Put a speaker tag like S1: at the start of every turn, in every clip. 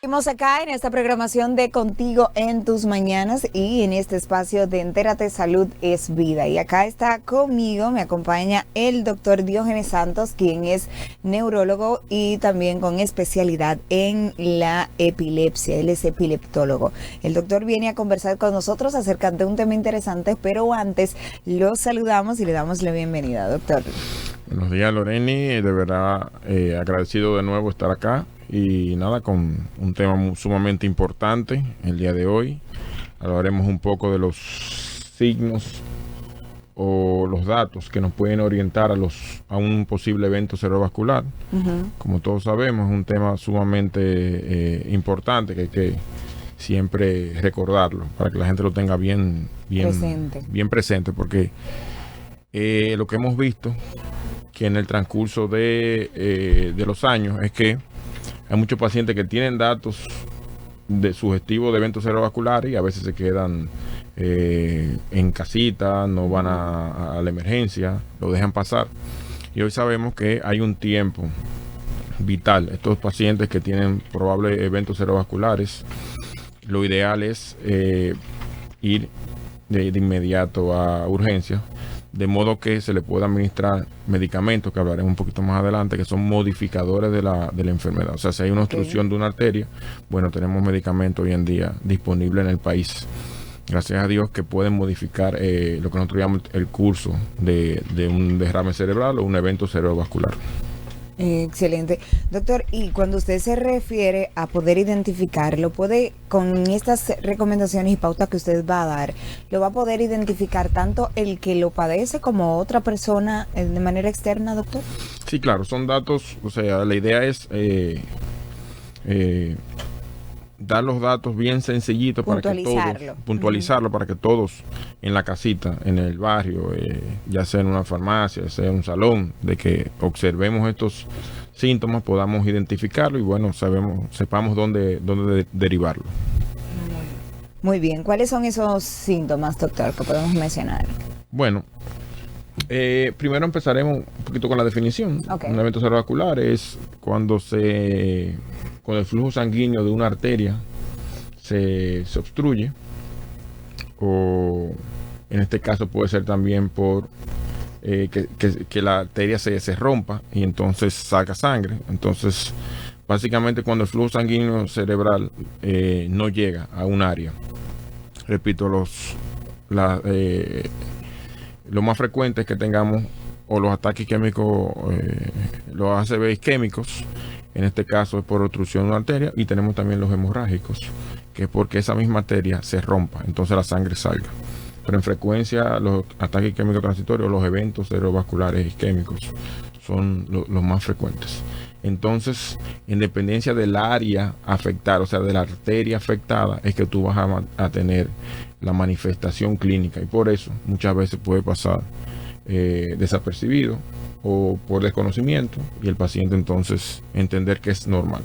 S1: Seguimos acá en esta programación de Contigo en tus mañanas y en este espacio de Entérate Salud es Vida. Y acá está conmigo, me acompaña el doctor Diógenes Santos, quien es neurólogo y también con especialidad en la epilepsia. Él es epileptólogo. El doctor viene a conversar con nosotros acerca de un tema interesante, pero antes lo saludamos y le damos la bienvenida, doctor.
S2: Buenos días, Loreni. De verdad, agradecido de nuevo estar acá. Y nada, con un tema sumamente importante el día de hoy. Hablaremos un poco de los signos o los datos que nos pueden orientar a un posible evento cerebrovascular. Como todos sabemos, es un tema sumamente importante que hay que siempre recordarlo para que la gente lo tenga bien presente, porque lo que hemos visto que en el transcurso de los años es que hay muchos pacientes que tienen datos de sugestivos de eventos cerebrovasculares y a veces se quedan en casita, no van a la emergencia, lo dejan pasar. Y hoy sabemos que hay un tiempo vital. Estos pacientes que tienen probables eventos cerebrovasculares, lo ideal es ir de inmediato a urgencia, de modo que se le pueda administrar medicamentos, que hablaremos un poquito más adelante, que son modificadores de la enfermedad. O sea, si hay una obstrucción de una arteria, bueno, tenemos medicamentos hoy en día disponibles en el país. Gracias a Dios que pueden modificar lo que nosotros llamamos el curso de un derrame cerebral o un evento cerebrovascular.
S1: Excelente. Doctor, y cuando usted se refiere a poder identificarlo, puede, con estas recomendaciones y pautas que usted va a dar, lo va a poder identificar tanto el que lo padece como otra persona de manera externa, doctor?
S2: Sí, claro, son datos, o sea, la idea es dar los datos bien sencillitos para que todos, puntualizarlo para que todos en la casita, en el barrio, ya sea en una farmacia, ya sea en un salón, de que observemos estos síntomas, podamos identificarlo y bueno, sepamos dónde derivarlo.
S1: Muy bien, ¿cuáles son esos síntomas, doctor, que podemos mencionar?
S2: Bueno, primero empezaremos un poquito con la definición.
S1: Okay.
S2: Un evento cerebrovascular es cuando el flujo sanguíneo de una arteria se obstruye, o en este caso puede ser también por que la arteria se rompa y entonces saca sangre. Entonces, básicamente cuando el flujo sanguíneo cerebral no llega a un área. Repito, lo más frecuente es que tengamos o los ataques químicos, los ACV isquémicos. En este caso es por obstrucción de una arteria, y tenemos también los hemorrágicos, que es porque esa misma arteria se rompa, entonces la sangre salga. Pero en frecuencia los ataques isquémicos transitorios, los eventos cerebrovasculares isquémicos son los más frecuentes. Entonces, en dependencia del área afectada, o sea, de la arteria afectada, es que tú vas a tener la manifestación clínica, y por eso muchas veces puede pasar desapercibido o por desconocimiento, y el paciente entonces entender que es normal.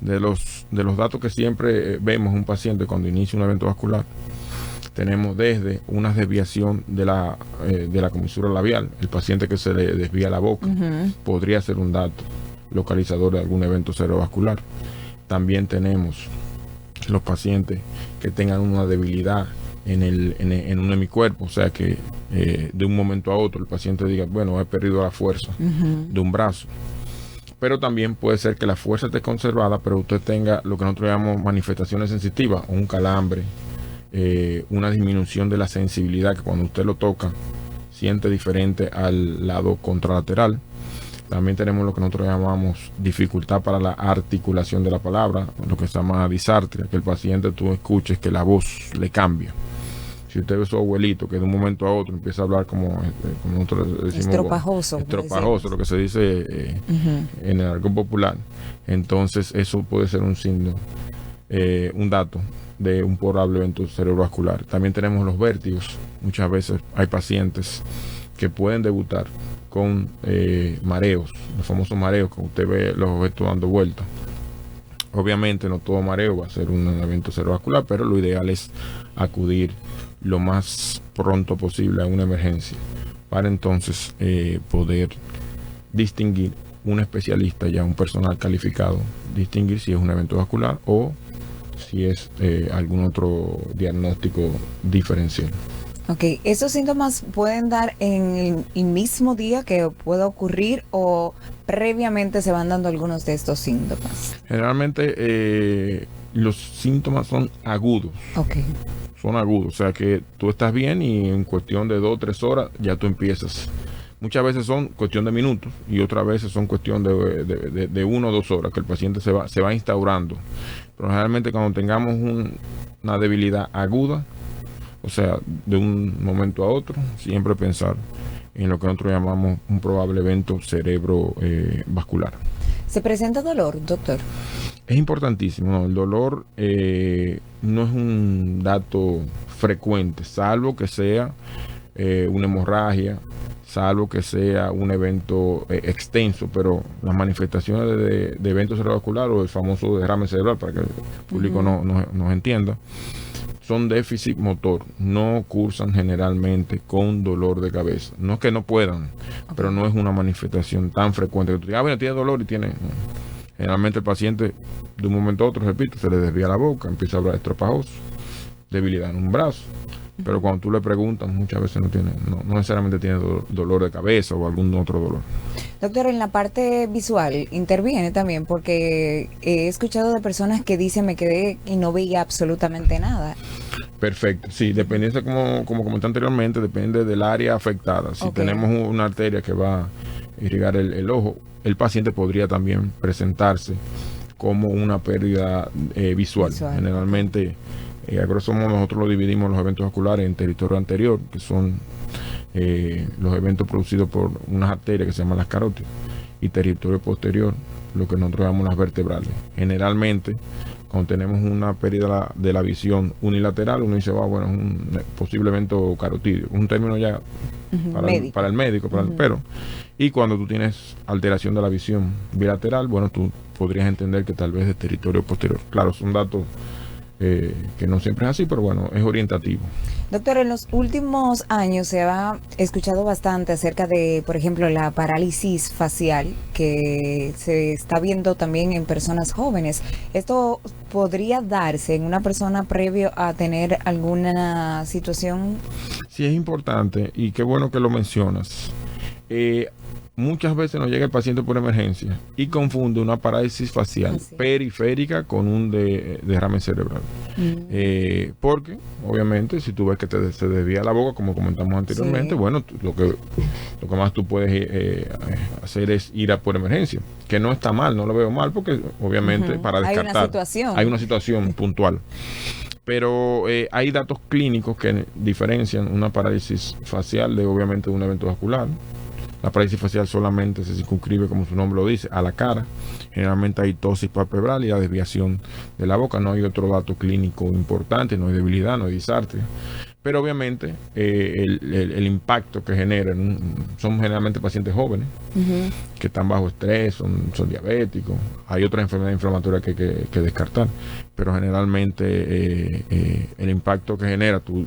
S2: De los datos que siempre vemos en un paciente cuando inicia un evento vascular, tenemos desde una desviación de la comisura labial, el paciente que se le desvía la boca, podría ser un dato localizador de algún evento cerebrovascular. También tenemos los pacientes que tengan una debilidad en un hemicuerpo, o sea que de un momento a otro el paciente diga, bueno, he perdido la fuerza de un brazo. Pero también puede ser que la fuerza esté conservada, pero usted tenga lo que nosotros llamamos manifestaciones sensitivas, un calambre, una disminución de la sensibilidad, que cuando usted lo toca siente diferente al lado contralateral. También tenemos lo que nosotros llamamos dificultad para la articulación de la palabra, lo que se llama disartria, que el paciente tú escuches que la voz le cambia. Si usted ve a su abuelito que de un momento a otro empieza a hablar como nosotros decimos, estropajoso, lo que se dice en el argot popular, entonces eso puede ser un signo, un dato de un probable evento cerebrovascular. También tenemos los vértigos. Muchas veces hay pacientes que pueden debutar con mareos, los famosos mareos, que usted ve los objetos dando vueltas. Obviamente no todo mareo va a ser un evento cerebrovascular, pero lo ideal es acudir lo más pronto posible a una emergencia para entonces poder distinguir un especialista, ya un personal calificado, distinguir si es un evento vascular o si es algún otro diagnóstico diferencial.
S1: Ok, ¿esos síntomas pueden dar en el mismo día que pueda ocurrir o previamente se van dando algunos de estos síntomas?
S2: Generalmente los síntomas son agudos.
S1: Ok.
S2: Son agudos, o sea que tú estás bien y en cuestión de 2 o 3 horas ya tú empiezas. Muchas veces son cuestión de minutos y otras veces son cuestión de 1 o 2 horas que el paciente se va instaurando. Pero generalmente cuando tengamos una debilidad aguda, o sea, de un momento a otro, siempre pensar en lo que nosotros llamamos un probable evento cerebrovascular.
S1: ¿Se presenta dolor, doctor?
S2: Es importantísimo, ¿no? El dolor no es un dato frecuente, salvo que sea una hemorragia, salvo que sea un evento extenso, pero las manifestaciones de evento cerebrovascular o el famoso derrame cerebral, para que el público nos entienda, son déficit motor, no cursan generalmente con dolor de cabeza. No es que no puedan, pero no es una manifestación tan frecuente que tú digas, bueno, tiene dolor y tiene... Generalmente el paciente, de un momento a otro, repito, se le desvía la boca, empieza a hablar estropajoso, debilidad en un brazo. Pero cuando tú le preguntas, muchas veces no necesariamente tiene dolor de cabeza o algún otro dolor.
S1: Doctor, en la parte visual interviene también, porque he escuchado de personas que dicen me quedé y no veía absolutamente nada.
S2: Perfecto, sí, dependiendo, como comenté anteriormente, depende del área afectada. Si tenemos una arteria que va a irrigar el ojo, el paciente podría también presentarse como una pérdida visual. Generalmente, a grosso modo, nosotros lo dividimos los eventos vasculares en territorio anterior, que son los eventos producidos por unas arterias que se llaman las carótidas, y territorio posterior, lo que nosotros llamamos las vertebrales. Generalmente, cuando tenemos una pérdida de la visión unilateral, uno dice, bueno, es un posible evento carotidio, un término ya para el médico, pero y cuando tú tienes alteración de la visión bilateral, bueno, tú podrías entender que tal vez de territorio posterior. Claro, son datos que no siempre es así, pero bueno, es orientativo.
S1: Doctor, en los últimos años se ha escuchado bastante acerca de, por ejemplo, la parálisis facial que se está viendo también en personas jóvenes. ¿Esto podría darse en una persona previo a tener alguna situación?
S2: Sí, es importante y qué bueno que lo mencionas. Muchas veces nos llega el paciente por emergencia y confunde una parálisis facial periférica con un derrame cerebral. Porque, obviamente, si tú ves que se desvía la boca, como comentamos anteriormente, bueno, lo que más tú puedes hacer es ir a por emergencia. Que no está mal, no lo veo mal, porque obviamente para descartar hay una situación puntual. Pero hay datos clínicos que diferencian una parálisis facial de, obviamente, un evento vascular. La parálisis facial solamente se circunscribe, como su nombre lo dice, a la cara. Generalmente hay ptosis palpebral y la desviación de la boca. No hay otro dato clínico importante, no hay debilidad, no hay disartria. Pero obviamente el impacto que generan son generalmente pacientes jóvenes que están bajo estrés, son diabéticos. Hay otras enfermedades inflamatorias que hay que descartar. Pero generalmente el impacto que genera tú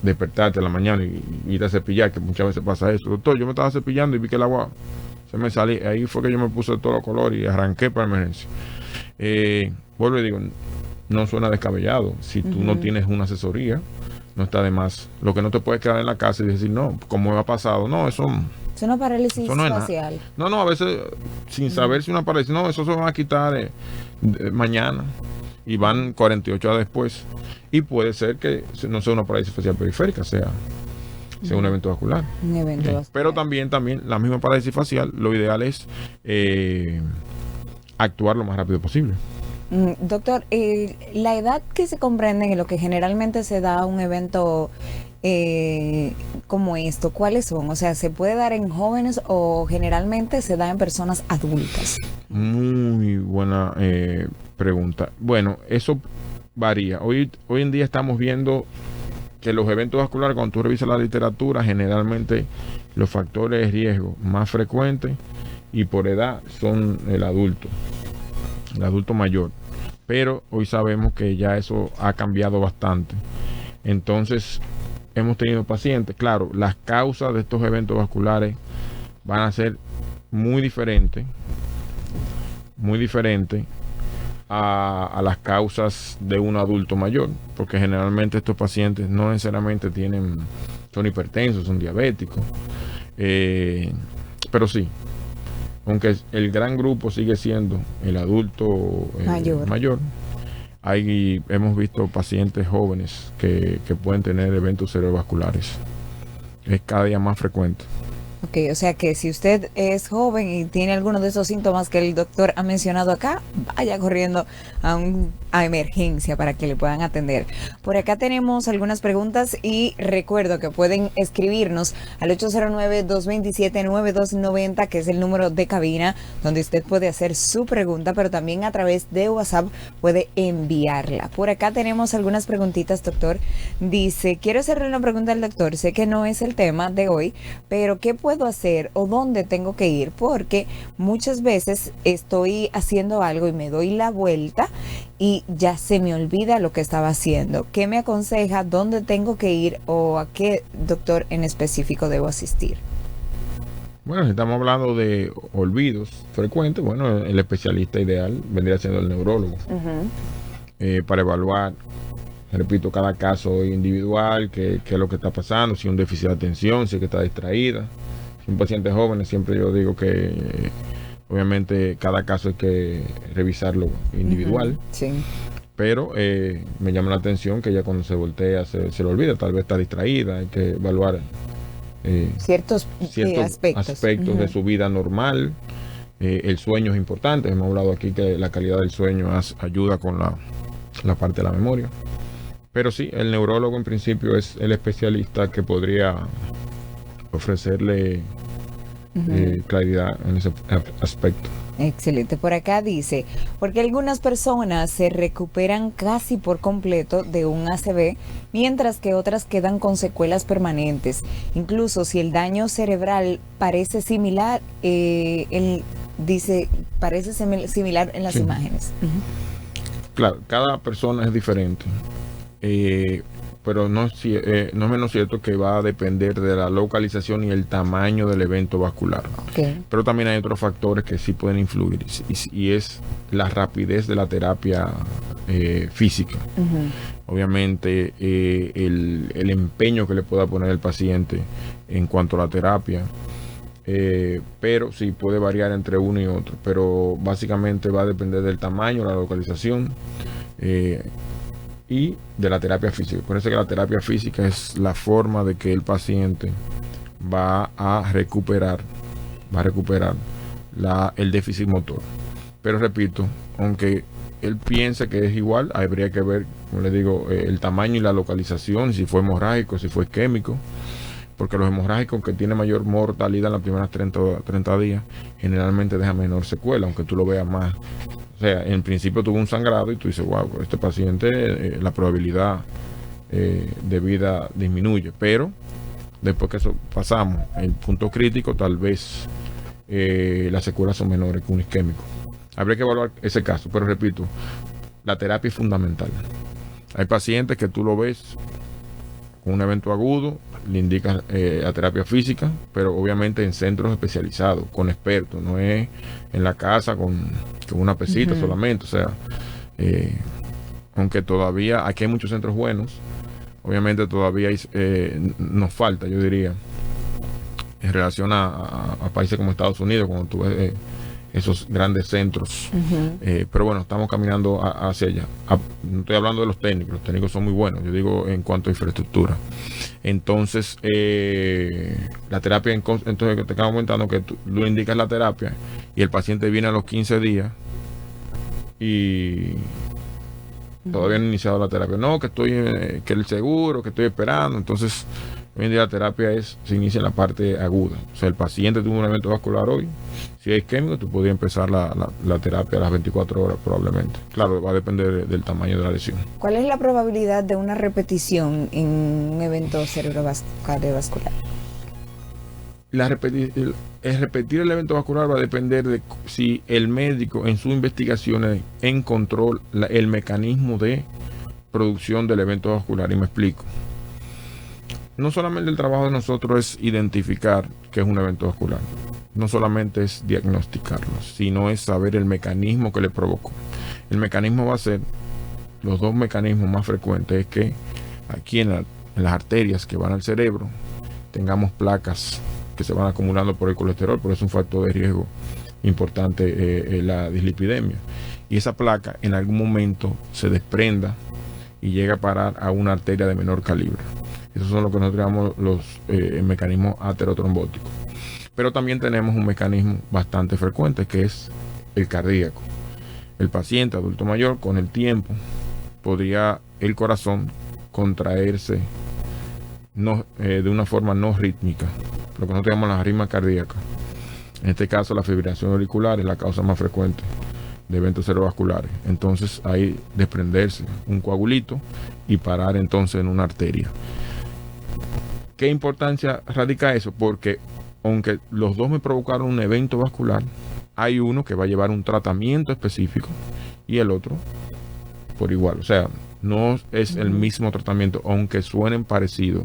S2: despertarte a la mañana y ir a cepillar, que muchas veces pasa eso. Doctor, yo me estaba cepillando y vi que el agua se me salía. Ahí fue que yo me puse de todos los colores y arranqué para emergencia. Vuelvo y digo, no suena descabellado. Si tú no tienes una asesoría, no está de más. Lo que no te puedes quedar en la casa y decir, no, como me ha pasado, no, eso
S1: es una parálisis facial.
S2: No, a veces sin saber si una parálisis, no, eso se va a quitar mañana y van 48 horas después. Y puede ser que no sea una parálisis facial periférica, sea un evento vascular.
S1: Un evento vascular.
S2: Pero también la misma parálisis facial, lo ideal es actuar lo más rápido posible.
S1: Doctor, la edad que se comprende en lo que generalmente se da un evento como esto, ¿cuáles son? O sea, ¿se puede dar en jóvenes o generalmente se da en personas adultas?
S2: Muy buena pregunta. Bueno, eso varía. Hoy en día estamos viendo que los eventos vasculares, cuando tú revisas la literatura, generalmente los factores de riesgo más frecuentes y por edad son el adulto mayor. Pero hoy sabemos que ya eso ha cambiado bastante. Entonces, hemos tenido pacientes. Claro, las causas de estos eventos vasculares van a ser muy diferentes muy diferente a las causas de un adulto mayor, porque generalmente estos pacientes no necesariamente son hipertensos, son diabéticos, pero sí, aunque el gran grupo sigue siendo el adulto mayor, hemos visto pacientes jóvenes que pueden tener eventos cerebrovasculares. Es cada día más frecuente.
S1: Ok, o sea que si usted es joven y tiene alguno de esos síntomas que el doctor ha mencionado acá, vaya corriendo a emergencia para que le puedan atender. Por acá tenemos algunas preguntas y recuerdo que pueden escribirnos al 809-227-9290, que es el número de cabina donde usted puede hacer su pregunta, pero también a través de WhatsApp puede enviarla. Por acá tenemos algunas preguntitas, doctor. Dice, quiero hacerle una pregunta al doctor, sé que no es el tema de hoy, pero ¿qué puedo hacer o dónde tengo que ir? Porque muchas veces estoy haciendo algo y me doy la vuelta y ya se me olvida lo que estaba haciendo. ¿Qué me aconseja? ¿Dónde tengo que ir o a qué doctor en específico debo asistir?
S2: Bueno, si estamos hablando de olvidos frecuentes, bueno, el especialista ideal vendría siendo el neurólogo. Para evaluar, repito, cada caso individual, qué es lo que está pasando, si hay un déficit de atención, si es que está distraída. Si un paciente joven, siempre yo digo que obviamente cada caso hay que revisarlo individual.
S1: Sí.
S2: Pero me llama la atención que ya cuando se voltea se le olvida, tal vez está distraída, hay que evaluar
S1: ciertos aspectos
S2: de su vida normal. El sueño es importante, hemos hablado aquí que la calidad del sueño ayuda con la parte de la memoria. Pero sí, el neurólogo en principio es el especialista que podría ofrecerle claridad en ese aspecto.
S1: Excelente. Por acá dice, porque algunas personas se recuperan casi por completo de un ACV, mientras que otras quedan con secuelas permanentes. Incluso si el daño cerebral parece similar, él dice, parece similar en las imágenes.
S2: Claro, cada persona es diferente. Pero no es menos cierto que va a depender de la localización y el tamaño del evento vascular.
S1: Okay.
S2: Pero también hay otros factores que sí pueden influir y es la rapidez de la terapia física. Obviamente el empeño que le pueda poner el paciente en cuanto a la terapia, pero sí puede variar entre uno y otro, pero básicamente va a depender del tamaño, la localización y de la terapia física. Por eso que la terapia física es la forma de que el paciente va a recuperar el déficit motor. Pero repito, aunque él piense que es igual, habría que ver, como le digo, el tamaño y la localización, si fue hemorrágico, si fue isquémico, porque los hemorrágicos que tienen mayor mortalidad en las primeras 30 días, generalmente deja menor secuela, aunque tú lo veas más. O sea, en principio tuvo un sangrado y tú dices, wow, este paciente, la probabilidad de vida disminuye. Pero después que eso pasamos, el punto crítico, tal vez las secuelas son menores que un isquémico. Habría que evaluar ese caso, pero repito, la terapia es fundamental. Hay pacientes que tú lo ves con un evento agudo, le indicas a terapia física, pero obviamente en centros especializados, con expertos, no es en la casa con una pesita solamente. O sea, aunque todavía aquí hay muchos centros buenos, obviamente todavía nos falta, yo diría, en relación a países como Estados Unidos, cuando tú ves esos grandes centros. Pero bueno, estamos caminando hacia allá. No estoy hablando de los técnicos son muy buenos, yo digo en cuanto a infraestructura. Entonces, la terapia, entonces que te estaba comentando que tú le indicas la terapia y el paciente viene a los 15 días y todavía no ha iniciado la terapia. No, que que el seguro, que estoy esperando. Entonces, hoy en día la terapia se inicia en la parte aguda. O sea, el paciente tuvo un evento vascular hoy. Si es isquémico, tú podrías empezar la terapia a las 24 horas probablemente. Claro, va a depender del tamaño de la lesión.
S1: ¿Cuál es la probabilidad de una repetición en un evento cerebrovascular?
S2: Repetir el evento vascular va a depender de si el médico en sus investigaciones encontró el mecanismo de producción del evento vascular. Y me explico. No solamente el trabajo de nosotros es identificar que es un evento vascular. no solamente es diagnosticarlo, sino es saber el mecanismo que le provocó. El mecanismo va a ser, los dos mecanismos más frecuentes es que aquí en las arterias que van al cerebro tengamos placas que se van acumulando por el colesterol, por eso es un factor de riesgo importante la dislipidemia. Y esa placa en algún momento se desprenda y llega a parar a una arteria de menor calibre. Esos son lo que nosotros llamamos los mecanismos aterotrombóticos. Pero también tenemos un mecanismo bastante frecuente que es el cardíaco. El paciente adulto mayor, con el tiempo, podría el corazón contraerse de una forma no rítmica, lo que nosotros llamamos la arritmia cardíaca. En este caso, la fibrilación auricular es la causa más frecuente de eventos cerebrovasculares. Entonces, ahí desprenderse un coagulito y parar entonces en una arteria. ¿Qué importancia radica eso? Porque aunque los dos me provocaron un evento vascular, hay uno que va a llevar un tratamiento específico y el otro por igual. O sea, no es el mismo tratamiento, aunque suenen parecidos.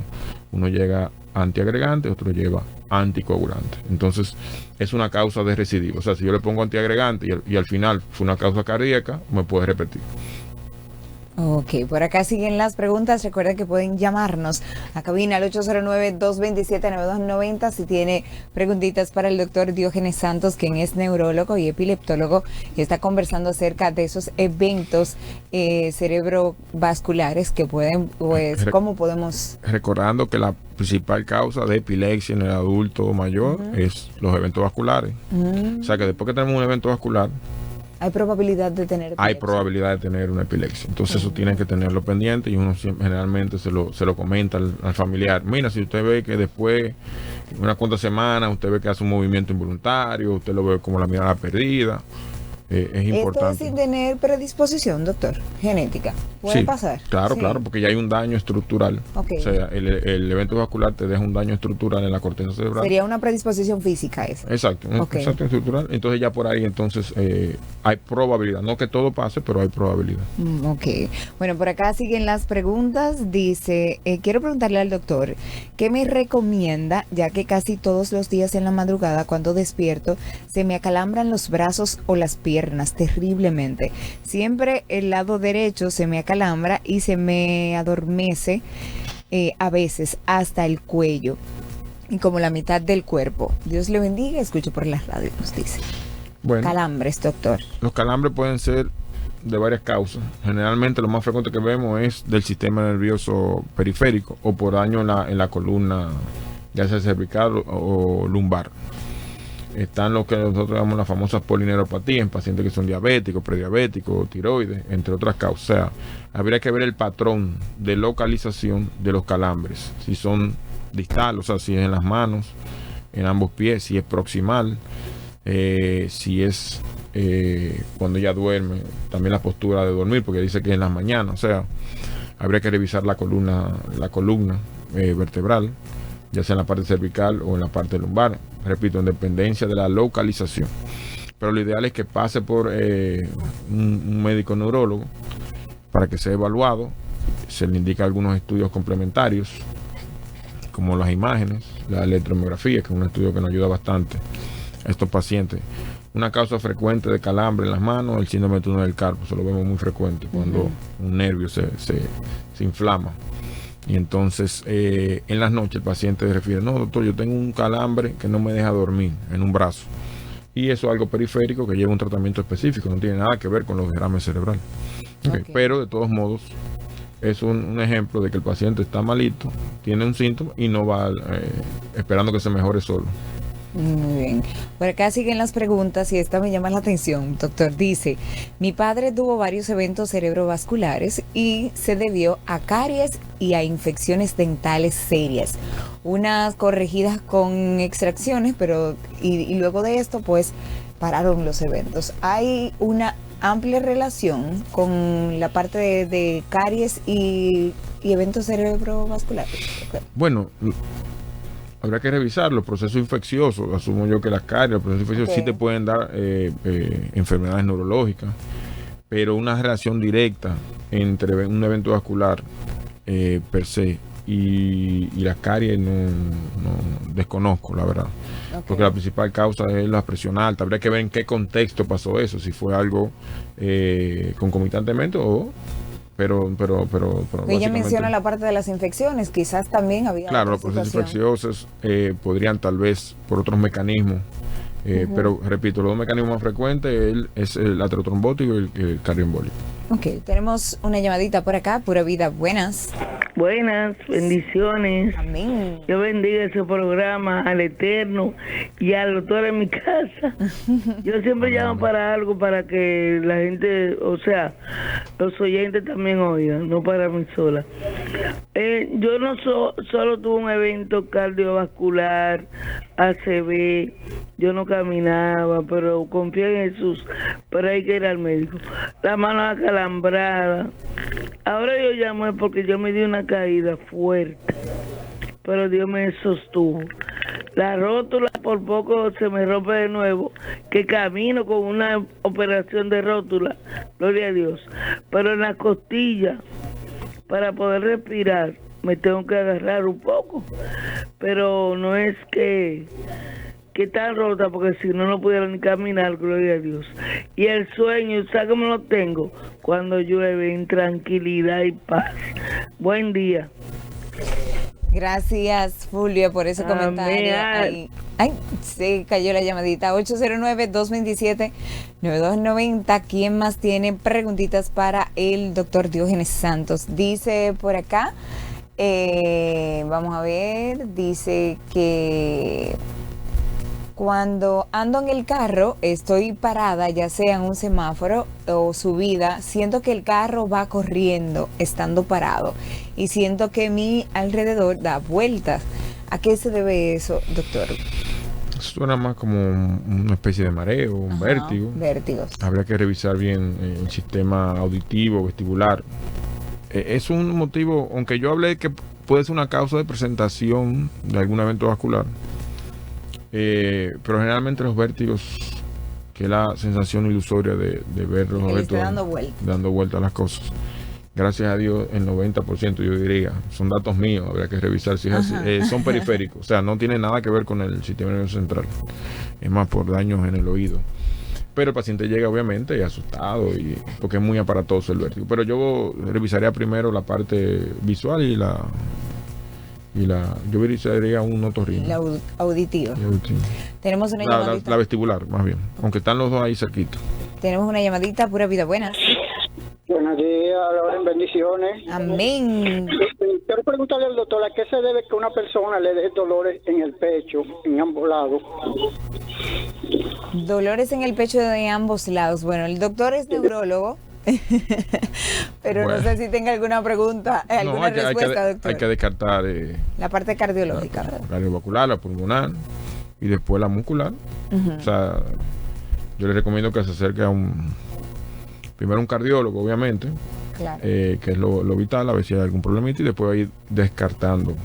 S2: Uno llega antiagregante, otro lleva anticoagulante. Entonces, es una causa de recidivo. O sea, si yo le pongo antiagregante y al final fue una causa cardíaca, me puede repetir.
S1: Ok, por acá siguen las preguntas. Recuerden que pueden llamarnos a cabina al 809-227-9290 si tiene preguntitas para el doctor Diógenes Santos, quien es neurólogo y epileptólogo y está conversando acerca de esos eventos cerebrovasculares que pueden, pues, ¿cómo podemos?
S2: Recordando que la principal causa de epilepsia en el adulto mayor es los eventos vasculares. O sea que después que tenemos un evento vascular,
S1: hay probabilidad de tener epilepsia.
S2: Hay probabilidad de tener una epilepsia. Entonces eso tienen que tenerlo pendiente y uno generalmente se lo comenta al familiar. Mira, si usted ve que después, unas cuantas semanas, usted ve que hace un movimiento involuntario, usted lo ve como la mirada perdida, es importante.
S1: Esto es sin tener predisposición, doctor, genética. ¿Puede pasar?
S2: Claro, claro, porque ya hay un daño estructural. Okay. O sea, el evento vascular te deja un daño estructural en la corteza cerebral.
S1: Sería una predisposición física esa.
S2: Exacto, exacto, estructural. Entonces ya por ahí entonces hay probabilidad. No que todo pase, pero hay probabilidad.
S1: Ok. Bueno, por acá siguen las preguntas. Dice, quiero preguntarle al doctor, ¿qué me recomienda? Ya que casi todos los días en la madrugada, cuando despierto, se me acalambran los brazos o las piernas terriblemente. Siempre el lado derecho se me acalambra y se me adormece a veces hasta el cuello y como la mitad del cuerpo. Dios le bendiga. Escucho por la radio, nos dice. Bueno, calambres, doctor.
S2: Los calambres pueden ser de varias causas. Generalmente lo más frecuente que vemos es del sistema nervioso periférico o por daño en la columna, ya sea cervical o lumbar. Están lo que nosotros llamamos las famosas polineuropatías en pacientes que son diabéticos, prediabéticos, tiroides, entre otras causas. O sea, habría que ver el patrón de localización de los calambres. Si son distal, o sea, si es en las manos, en ambos pies, si es proximal, si es cuando ella duerme, también la postura de dormir, porque dice que es en las mañanas. O sea, habría que revisar la columna vertebral, ya sea en la parte cervical o en la parte lumbar. Repito, en dependencia de la localización. Pero lo ideal es que pase por un médico neurólogo para que sea evaluado. Se le indica algunos estudios complementarios, como las imágenes, la electromiografía, que es un estudio que nos ayuda bastante a estos pacientes. Una causa frecuente de calambre en las manos, el síndrome de túnel del carpo. Eso lo vemos muy frecuente cuando un nervio se inflama. Y entonces en las noches el paciente refiere, no doctor, yo tengo un calambre que no me deja dormir en un brazo. Y eso es algo periférico que lleva un tratamiento específico, no tiene nada que ver con los derrames cerebrales. Okay. Pero de todos modos es un ejemplo de que el paciente está malito, tiene un síntoma y no va esperando que se mejore solo.
S1: Muy bien. Por acá siguen las preguntas y esta me llama la atención. Doctor, dice, mi padre tuvo varios eventos cerebrovasculares y se debió a caries y a infecciones dentales serias. Unas corregidas con extracciones, pero y luego de esto, pues, pararon los eventos. Hay una amplia relación con la parte de caries y eventos cerebrovasculares. Okay.
S2: Bueno, habrá que revisar los procesos infecciosos. Asumo yo que las caries, los procesos infecciosos sí te pueden dar enfermedades neurológicas, pero una relación directa entre un evento vascular per se y las caries no desconozco, la verdad. porque la principal causa es la presión alta. Habría que ver en qué contexto pasó eso, si fue algo concomitantemente o... Pero
S1: ella menciona la parte de las infecciones, quizás también había...
S2: Claro, los procesos infecciosos podrían tal vez por otros mecanismos, pero repito, los dos mecanismos más frecuentes es el aterotrombótico y el cardioembólico.
S1: Ok, tenemos una llamadita por acá, Pura Vida, buenas.
S3: Buenas, bendiciones.
S1: Amén.
S3: Yo bendiga ese programa al Eterno y al doctor en mi casa. Yo siempre llamo para algo, para que la gente, o sea, los oyentes también oigan, no para mí sola. Yo no solo tuve un evento cardiovascular, ACV, yo no caminaba, pero confié en Jesús, pero hay que ir al médico. La mano acalambrada. Ahora yo llamé porque yo me di una caída fuerte, pero Dios me sostuvo. La rótula por poco se me rompe de nuevo, que camino con una operación de rótula, gloria a Dios. Pero en la costilla, para poder respirar, me tengo que agarrar un poco, pero no es que está rota, porque si no, no pudiera ni caminar, gloria a Dios. Y el sueño, ¿sabes cómo lo tengo? Cuando llueve, en tranquilidad y paz. Buen día.
S1: Gracias, Fulvio, por ese comentario. Ay, se cayó la llamadita. 809-227-9290. ¿Quién más tiene preguntitas para el doctor Diógenes Santos? Dice por acá, vamos a ver, dice que... Cuando ando en el carro, estoy parada, ya sea en un semáforo o subida, siento que el carro va corriendo estando parado y siento que mi alrededor da vueltas. ¿A qué se debe eso, doctor?
S2: Suena más como una especie de mareo, un vértigo.
S1: Vértigos.
S2: Habría que revisar bien el sistema auditivo, vestibular. Es un motivo, aunque yo hablé que puede ser una causa de presentación de algún evento vascular. Pero generalmente los vértigos, que es la sensación ilusoria de ver los objetos dando vuelta a las cosas, gracias a Dios el 90% yo diría, son datos míos, habría que revisar si es así, son periféricos, o sea, no tiene nada que ver con el sistema nervioso central, es más por daños en el oído. Pero el paciente llega obviamente asustado, porque es muy aparatoso el vértigo. Pero yo revisaría primero la parte visual yo revisaría un otorrino.
S1: La auditiva. Tenemos una llamadita.
S2: La vestibular, más bien. Aunque están los dos ahí cerquita.
S1: Tenemos una llamadita, Pura Vida, buenas.
S4: Buenos días, bendiciones.
S1: Amén.
S4: Quiero preguntarle al doctor, ¿a qué se debe que una persona le dé dolores en el pecho, en ambos lados?
S1: Dolores en el pecho de ambos lados. Bueno, el doctor es neurólogo. Pero bueno, no sé si tenga alguna pregunta, alguna respuesta, doctor.
S2: Hay que descartar
S1: la parte cardiológica,
S2: la cardiovascular, la pulmonar y después la muscular. O sea, yo le recomiendo que se acerque a primero un cardiólogo, obviamente, claro. Que es lo vital, a ver si hay algún problemita, y después ir descartando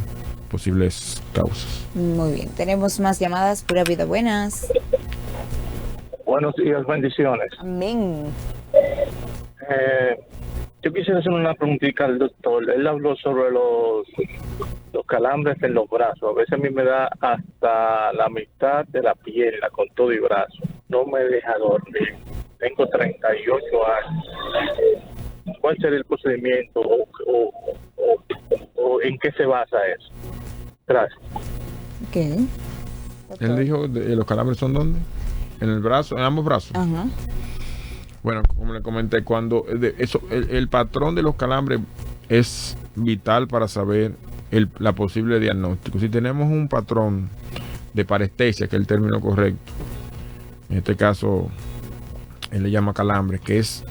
S2: posibles causas.
S1: Muy bien, tenemos más llamadas. Pura Vida, buenas.
S5: Buenos días, bendiciones.
S1: Amén.
S5: Yo quisiera hacer una preguntita al doctor. Él habló sobre los calambres en los brazos. A veces a mí me da hasta la mitad de la pierna con todo y brazo. No me deja dormir. Tengo 38 años. ¿Cuál sería el procedimiento o en qué se basa eso? Gracias.
S1: ¿Qué?
S2: Él dijo, ¿los calambres son dónde? En el brazo, en ambos brazos.
S1: Ajá.
S2: Bueno, como le comenté, cuando el patrón de los calambres es vital para saber la posible diagnóstico. Si tenemos un patrón de parestesia, que es el término correcto, en este caso él le llama calambre, que es,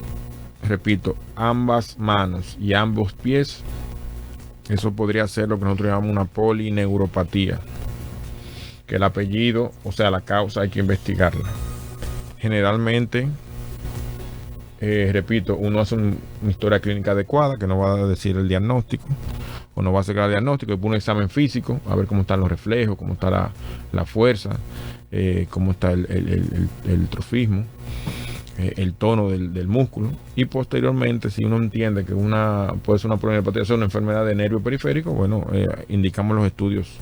S2: repito, ambas manos y ambos pies, eso podría ser lo que nosotros llamamos una polineuropatía, que el apellido, o sea, la causa hay que investigarla. Generalmente, repito, uno hace una historia clínica adecuada, que no va a decir el diagnóstico, o no va a hacer el diagnóstico, después un examen físico, a ver cómo están los reflejos, cómo está la fuerza, cómo está el trofismo, el tono del músculo, y posteriormente, si uno entiende que puede ser una polineuropatía, una enfermedad de nervio periférico, bueno, indicamos los estudios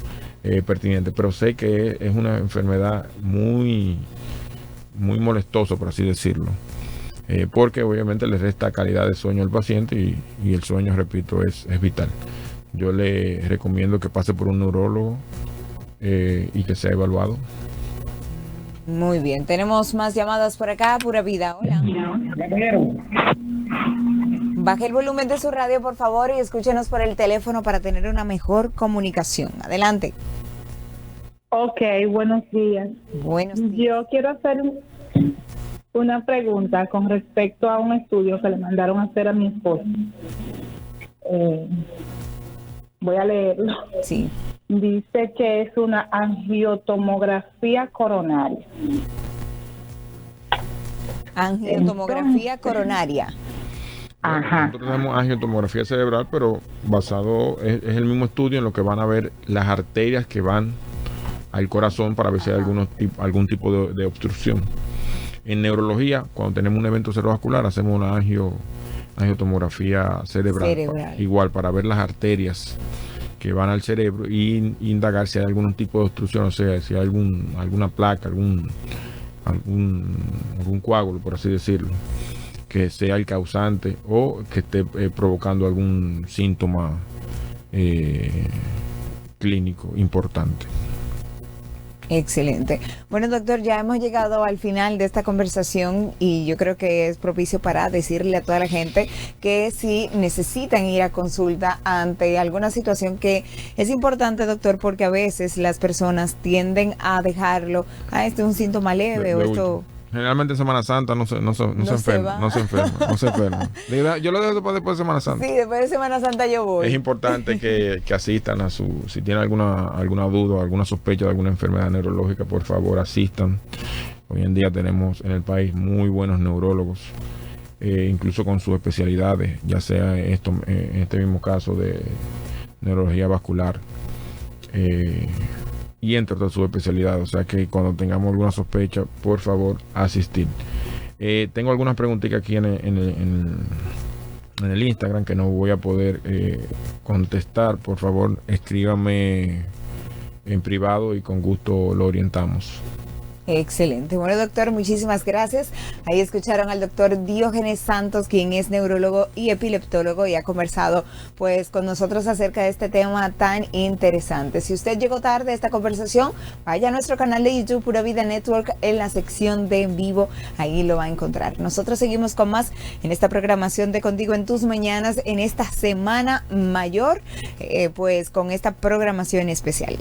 S2: pertinente, pero sé que es una enfermedad muy molestosa, por así decirlo, porque obviamente le resta calidad de sueño al paciente y el sueño, repito, es vital. Yo le recomiendo que pase por un neurólogo y que sea evaluado.
S1: Muy bien, tenemos más llamadas por acá, Pura Vida. Hola. Baje el volumen de su radio, por favor, y escúchenos por el teléfono para tener una mejor comunicación. Adelante.
S6: Ok, buenos días.
S1: Buenos días.
S6: Yo quiero hacer una pregunta con respecto a un estudio que le mandaron a hacer a mi esposo. Voy a leerlo.
S1: Sí.
S6: Dice que es una angiotomografía coronaria.
S1: Angiotomografía coronaria.
S6: Ajá.
S2: Nosotros tenemos angiotomografía cerebral, pero basado, es el mismo estudio en lo que van a ver las arterias que van al corazón para ver si hay algún tipo de obstrucción. En neurología, cuando tenemos un evento cerebrovascular, hacemos una angiotomografía cerebral. Igual, para ver las arterias que van al cerebro y indagar si hay algún tipo de obstrucción, o sea, si hay alguna placa, algún coágulo, por así decirlo, que sea el causante o que esté provocando algún síntoma clínico importante.
S1: Excelente. Bueno, doctor, ya hemos llegado al final de esta conversación y yo creo que es propicio para decirle a toda la gente que si necesitan ir a consulta ante alguna situación, que es importante, doctor, porque a veces las personas tienden a dejarlo, este es un síntoma leve o esto...
S2: Generalmente en Semana Santa no se enferma. Yo lo dejo después de Semana Santa.
S1: Sí, después de Semana Santa yo voy.
S2: Es importante que asistan si tienen alguna duda o alguna sospecha de alguna enfermedad neurológica, por favor asistan. Hoy en día tenemos en el país muy buenos neurólogos, incluso con sus especialidades, ya sea en este mismo caso de neurología vascular. Y entre otras sus especialidades, o sea que cuando tengamos alguna sospecha, por favor, asistir. Tengo algunas preguntitas aquí en el Instagram que no voy a poder contestar. Por favor, escríbame en privado y con gusto lo orientamos.
S1: Excelente. Bueno, doctor, muchísimas gracias. Ahí escucharon al doctor Diógenes Santos, quien es neurólogo y epileptólogo y ha conversado pues con nosotros acerca de este tema tan interesante. Si usted llegó tarde a esta conversación, vaya a nuestro canal de YouTube Pura Vida Network en la sección de en vivo, ahí lo va a encontrar. Nosotros seguimos con más en esta programación de Contigo en tus Mañanas en esta Semana Mayor, pues con esta programación especial.